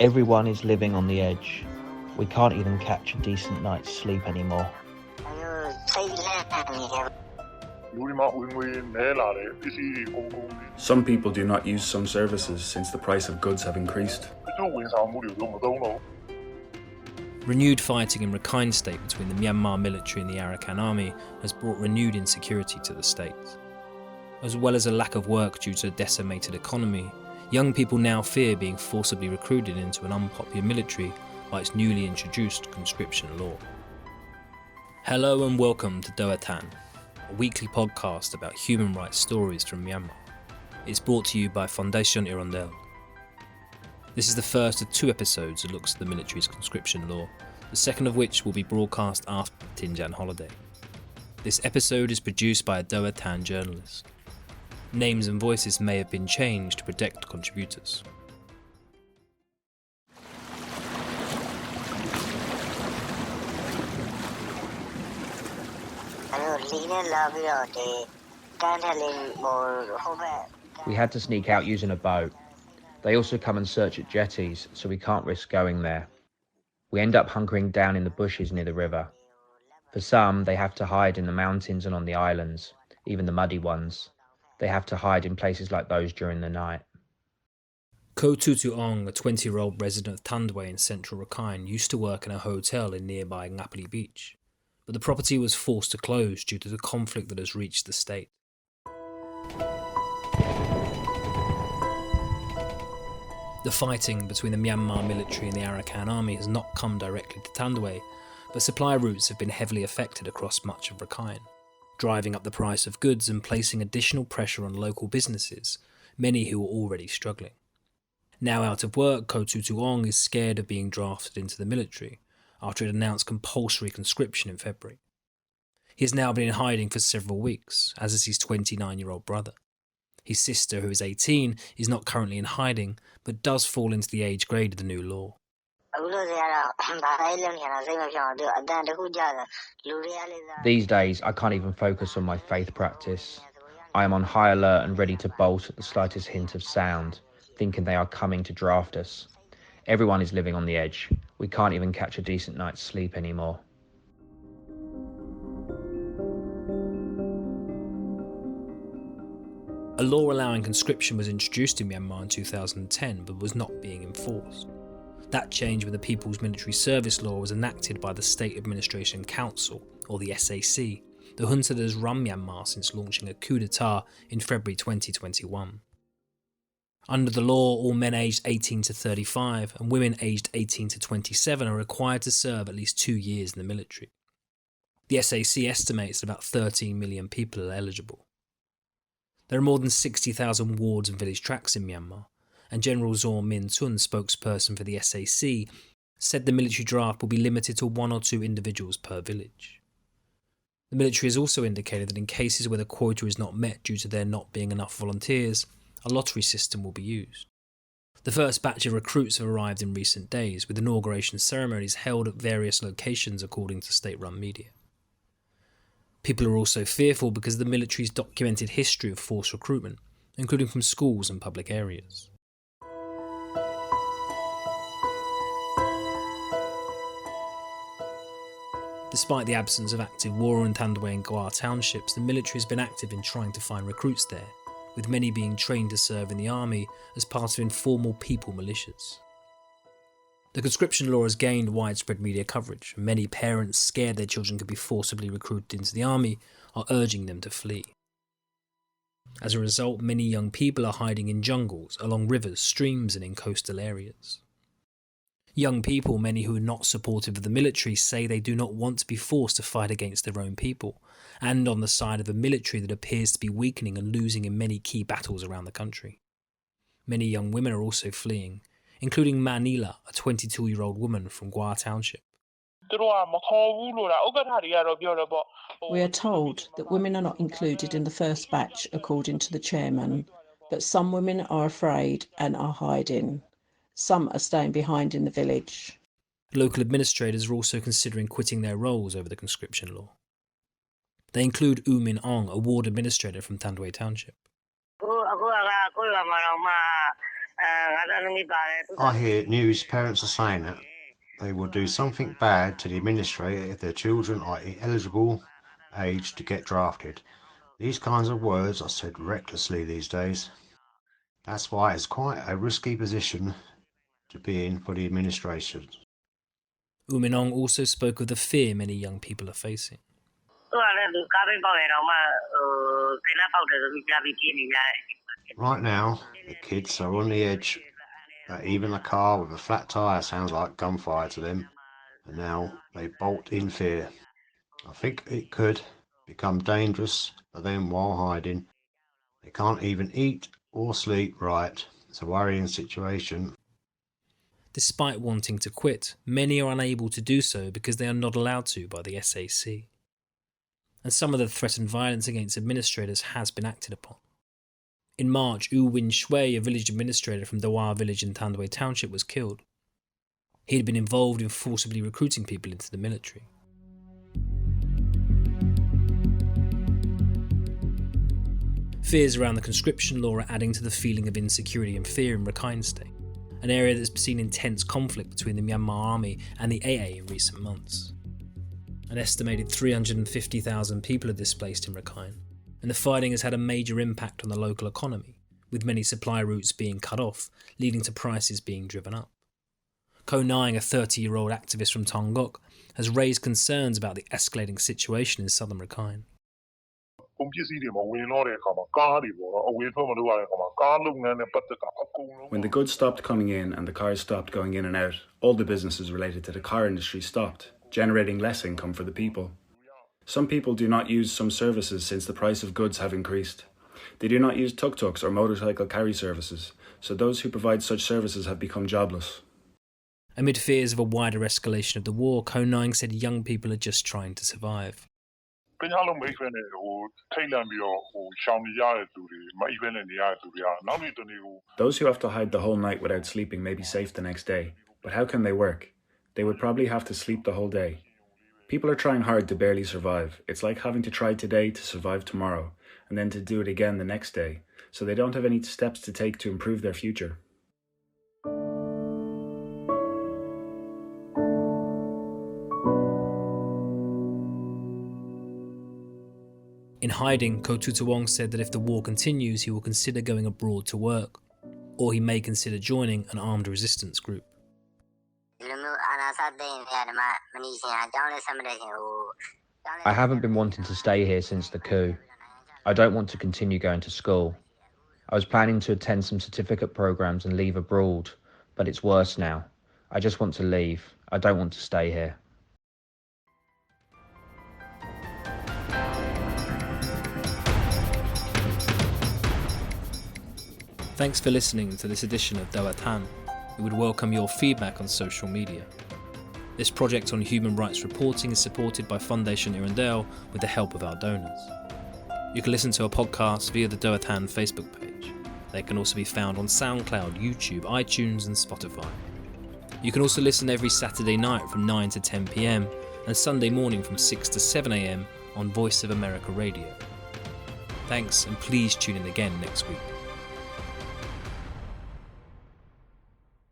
Everyone is living on the edge. We can't even catch a decent night's sleep anymore. Some people do not use some services since the price of goods have increased. Renewed fighting in Rakhine State between the Myanmar military and the Arakan Army has brought renewed insecurity to the state. As well as a lack of work due to a decimated economy, young people now fear being forcibly recruited into an unpopular military by its newly introduced conscription law. Hello and welcome to Doh Athan, a weekly podcast about human rights stories from Myanmar. It's brought to you by Fondation Hirondelle. This is the first of 2 episodes that looks at the military's conscription law, the second of which will be broadcast after the Tinjan holiday. This episode is produced by a Doh Athan journalist. Names and voices may have been changed to protect contributors. We had to sneak out using a boat. They also come and search at jetties, so we can't risk going there. We end up hunkering down in the bushes near the river. For some, they have to hide in the mountains and on the islands, even the muddy ones. They have to hide in places like those during the night. Ko Tutuong, a 20-year-old resident of Tandwe in central Rakhine, used to work in a hotel in nearby Ngapali Beach, but the property was forced to close due to the conflict that has reached the state. The fighting between the Myanmar military and the Arakan Army has not come directly to Tandwe, but supply routes have been heavily affected across much of Rakhine, driving up the price of goods and placing additional pressure on local businesses, many who were already struggling. Now out of work, Ko Tutuong is scared of being drafted into the military after it announced compulsory conscription in February. He has now been in hiding for several weeks, as is his 29-year-old brother. His sister, who is 18, is not currently in hiding, but does fall into the age grade of the new law. These days, I can't even focus on my faith practice. I am on high alert and ready to bolt at the slightest hint of sound, thinking they are coming to draft us. Everyone is living on the edge. We can't even catch a decent night's sleep anymore. A law allowing conscription was introduced in Myanmar in 2010 but was not being enforced. That changed when the People's Military Service Law was enacted by the State Administration Council, or the SAC, the junta that has run Myanmar since launching a coup d'etat in February 2021. Under the law, all men aged 18 to 35 and women aged 18 to 27 are required to serve at least 2 years in the military. The SAC estimates that about 13 million people are eligible. There are more than 60,000 wards and village tracts in Myanmar, and General Zaw Min Tun, spokesperson for the SAC, said the military draft will be limited to 1 or 2 individuals per village. The military has also indicated that in cases where the quota is not met due to there not being enough volunteers, a lottery system will be used. The first batch of recruits have arrived in recent days, with inauguration ceremonies held at various locations according to state-run media. People are also fearful because of the military's documented history of forced recruitment, including from schools and public areas. Despite the absence of active war in Tandwe and Goa townships, the military has been active in trying to find recruits there, with many being trained to serve in the army as part of informal people militias. The conscription law has gained widespread media coverage, and many parents, scared their children could be forcibly recruited into the army, are urging them to flee. As a result, many young people are hiding in jungles, along rivers, streams and in coastal areas. Young people, many who are not supportive of the military, say they do not want to be forced to fight against their own people, and on the side of a military that appears to be weakening and losing in many key battles around the country. Many young women are also fleeing, including Manila, a 22-year-old woman from Goa Township. We are told that women are not included in the first batch, according to the chairman, but some women are afraid and are hiding. Some are staying behind in the village. Local administrators are also considering quitting their roles over the conscription law. They include U Min Ong, a ward administrator from Thandwe Township. I hear news parents are saying that they will do something bad to the administrator if their children are eligible age to get drafted. These kinds of words are said recklessly these days. That's why it's quite a risky position to be in for the administration. U Min Ong also spoke of the fear many young people are facing. Right now, the kids are on the edge. Even a car with a flat tyre sounds like gunfire to them, and now they bolt in fear. I think it could become dangerous for them while hiding. They can't even eat or sleep right. It's a worrying situation. Despite wanting to quit, many are unable to do so because they are not allowed to by the SAC. And some of the threatened violence against administrators has been acted upon. In March, U Win Shui, a village administrator from Doh village in Thandwe Township, was killed. He had been involved in forcibly recruiting people into the military. Fears around the conscription law are adding to the feeling of insecurity and fear in Rakhine State, an area that's seen intense conflict between the Myanmar Army and the AA in recent months. An estimated 350,000 people are displaced in Rakhine, and the fighting has had a major impact on the local economy, with many supply routes being cut off, leading to prices being driven up. Ko Naing, a 30-year-old activist from Tonggok, has raised concerns about the escalating situation in southern Rakhine. When the goods stopped coming in and the cars stopped going in and out, all the businesses related to the car industry stopped, generating less income for the people. Some people do not use some services since the price of goods have increased. They do not use tuk-tuks or motorcycle carry services, so those who provide such services have become jobless. Amid fears of a wider escalation of the war, Ko Naing said young people are just trying to survive. Those who have to hide the whole night without sleeping may be safe the next day, but how can they work? They would probably have to sleep the whole day. People are trying hard to barely survive. It's like having to try today to survive tomorrow, and then to do it again the next day, so they don't have any steps to take to improve their future. In hiding, Ko Tutawong said that if the war continues, he will consider going abroad to work, or he may consider joining an armed resistance group. I haven't been wanting to stay here since the coup. I don't want to continue going to school. I was planning to attend some certificate programs and leave abroad, but it's worse now. I just want to leave. I don't want to stay here. Thanks for listening to this edition of Doh Athan. We would welcome your feedback on social media. This project on human rights reporting is supported by Foundation Irondale with the help of our donors. You can listen to our podcast via the Doh Athan Facebook page. They can also be found on SoundCloud, YouTube, iTunes and Spotify. You can also listen every Saturday night from 9 to 10 p.m. and Sunday morning from 6 to 7 a.m. on Voice of America Radio. Thanks, and please tune in again next week.